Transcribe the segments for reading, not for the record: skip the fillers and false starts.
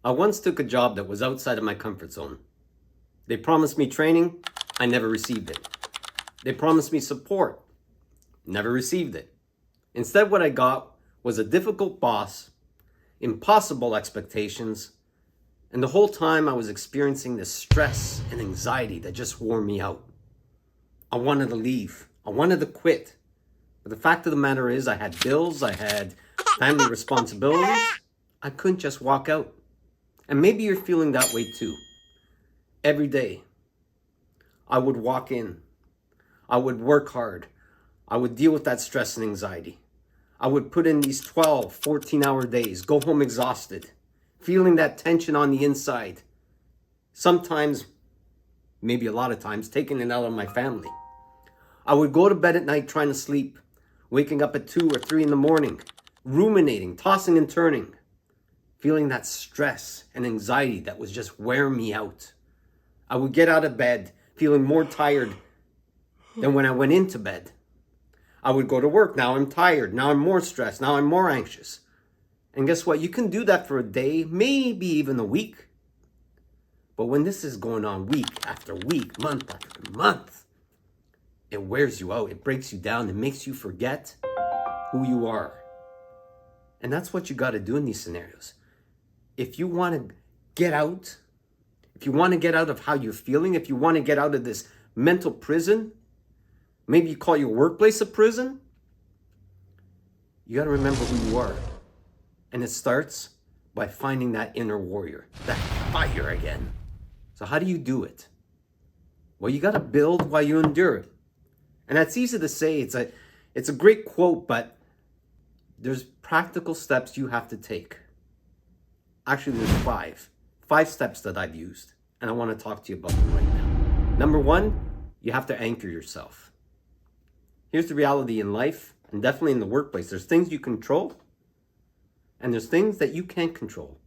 I once took a job that was outside of my comfort zone. They promised me training, I never received it. They promised me support, never received it. Instead, what I got was a difficult boss, impossible expectations, and the whole time I was experiencing this stress and anxiety that just wore me out. I wanted to leave. I wanted to quit. But the fact of the matter is, I had bills, I had family responsibilities. I couldn't just walk out. And maybe you're feeling that way too. Every day, I would walk in. I would work hard. I would deal with that stress and anxiety. I would put in these 12, 14-hour days, go home exhausted, feeling that tension on the inside. Sometimes, maybe a lot of times, taking it out on my family. I would go to bed at night trying to sleep, waking up at 2 or 3 in the morning, ruminating, tossing and turning, feeling that stress and anxiety that was just wearing me out. I would get out of bed feeling more tired than when I went into bed. I would go to work. Now I'm tired. Now I'm more stressed. Now I'm more anxious. And guess what? You can do that for a day, maybe even a week. But when this is going on week after week, month after month, it wears you out. It breaks you down. It makes you forget who you are. And that's what you got to do in these scenarios. If you want to get out, if you want to get out of how you're feeling, if you want to get out of this mental prison, maybe you call your workplace a prison, you got to remember who you are. And it starts by finding that inner warrior, that fire again. So how do you do it? Well, you got to build while you endure. And that's easy to say. It's a great quote, but there's practical steps you have to take. Actually, there's five steps that I've used, and I want to talk to you about them right now. Number one, you have to anchor yourself. Here's the reality in life, and definitely in the workplace. There's things you control, and there's things that you can't control.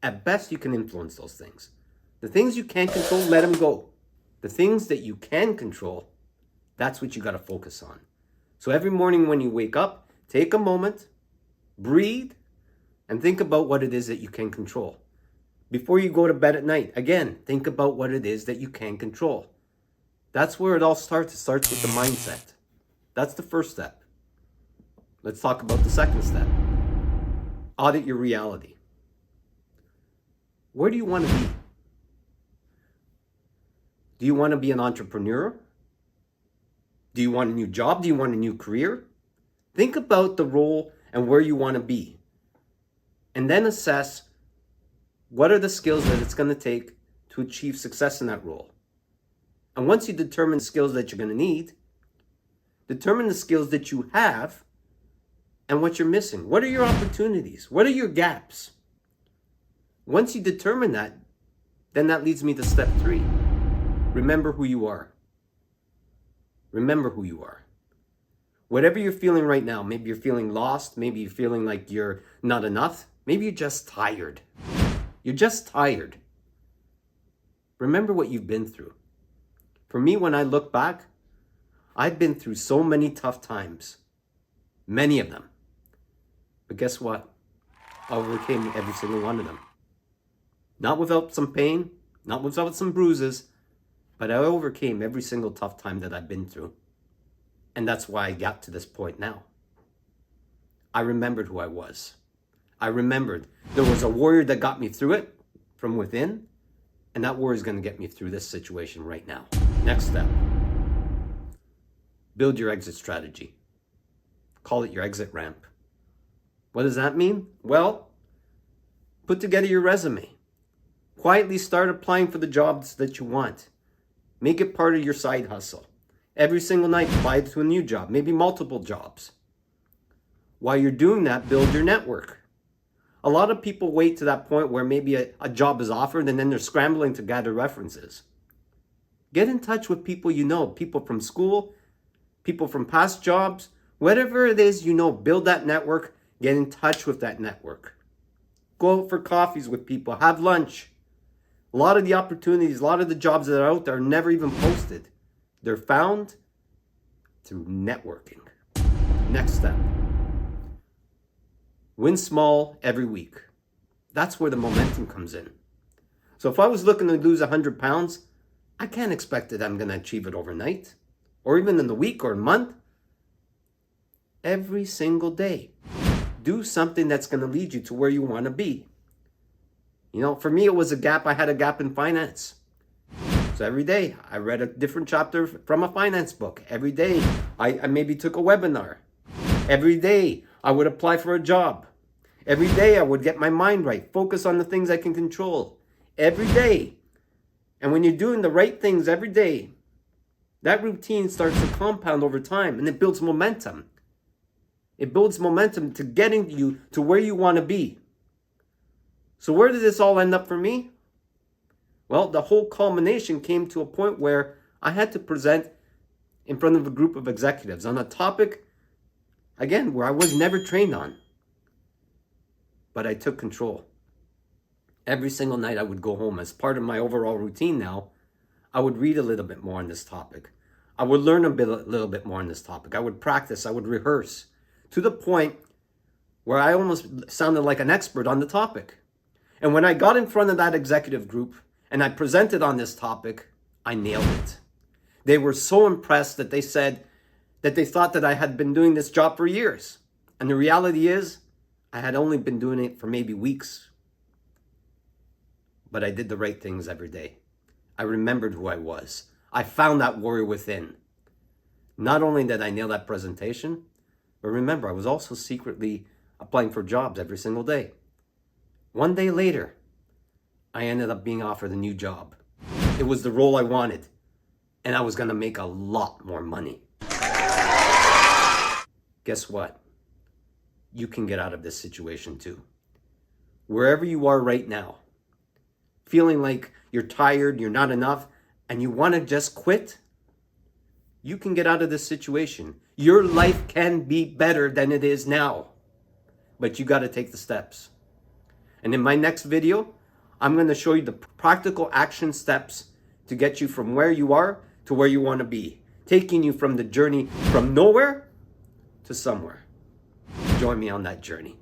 At best, you can influence those things. The things you can't control, let them go. The things that you can control, that's what you got to focus on. So every morning when you wake up, take a moment, breathe, and think about what it is that you can control. Before you go to bed at night, again, think about what it is that you can control. That's where it all starts. It starts with the mindset. That's the first step. Let's talk about the second step. Audit your reality. Where do you want to be? Do you want to be an entrepreneur? Do you want a new job? Do you want a new career? Think about the role and where you want to be. And then assess what are the skills that it's going to take to achieve success in that role. And once you determine the skills that you're going to need, determine the skills that you have and what you're missing. What are your opportunities? What are your gaps? Once you determine that, then that leads me to step 3. Remember who you are. Remember who you are. Whatever you're feeling right now, maybe you're feeling lost, maybe you're feeling like you're not enough, maybe you're just tired. You're just tired. Remember what you've been through. For me, when I look back, I've been through so many tough times. Many of them. But guess what? I overcame every single one of them. Not without some pain, not without some bruises, but I overcame every single tough time that I've been through. And that's why I got to this point now. I remembered who I was. I remembered there was a warrior that got me through it from within, and that warrior is going to get me through this situation right now. Next step. Build your exit strategy. Call it your exit ramp. What does that mean? Well, put together your resume. Quietly start applying for the jobs that you want. Make it part of your side hustle. Every single night, apply to a new job, maybe multiple jobs. While you're doing that, build your network. A lot of people wait to that point where maybe a job is offered and then they're scrambling to gather references. Get in touch with people you know, people from school, people from past jobs, whatever it is you know, build that network, get in touch with that network. Go out for coffees with people, have lunch. A lot of the opportunities, a lot of the jobs that are out there are never even posted. They're found through networking. Next step. Win small every week. That's where the momentum comes in. So if I was looking to lose 100 pounds, I can't expect that I'm going to achieve it overnight or even in the week or a month. Every single day, do something that's going to lead you to where you want to be. You know, for me, it was a gap. I had a gap in finance. So every day I read a different chapter from a finance book. Every day I maybe took a webinar. Every day I would apply for a job. Every day I would get my mind right, focus on the things I can control. Every day. And when you're doing the right things every day, that routine starts to compound over time and it builds momentum. It builds momentum to getting you to where you want to be. So where did this all end up for me? Well, the whole culmination came to a point where I had to present in front of a group of executives on a topic, again, where I was never trained on. But I took control. Every single night I would go home as part of my overall routine now. I would read a little bit more on this topic. I would learn a little bit more on this topic. I would practice. I would rehearse to the point where I almost sounded like an expert on the topic. And when I got in front of that executive group and I presented on this topic, I nailed it. They were so impressed that they said that they thought that I had been doing this job for years. And the reality is, I had only been doing it for maybe weeks. But I did the right things every day. I remembered who I was. I found that warrior within. Not only did I nail that presentation, but remember, I was also secretly applying for jobs every single day. One day later, I ended up being offered a new job. It was the role I wanted, and I was going to make a lot more money. Guess what? You can get out of this situation too. Wherever you are right now, feeling like you're tired, you're not enough, and you want to just quit, you can get out of this situation. Your life can be better than it is now, but you got to take the steps. And in my next video, I'm going to show you the practical action steps to get you from where you are to where you want to be, taking you from the journey from nowhere to somewhere. Join me on that journey.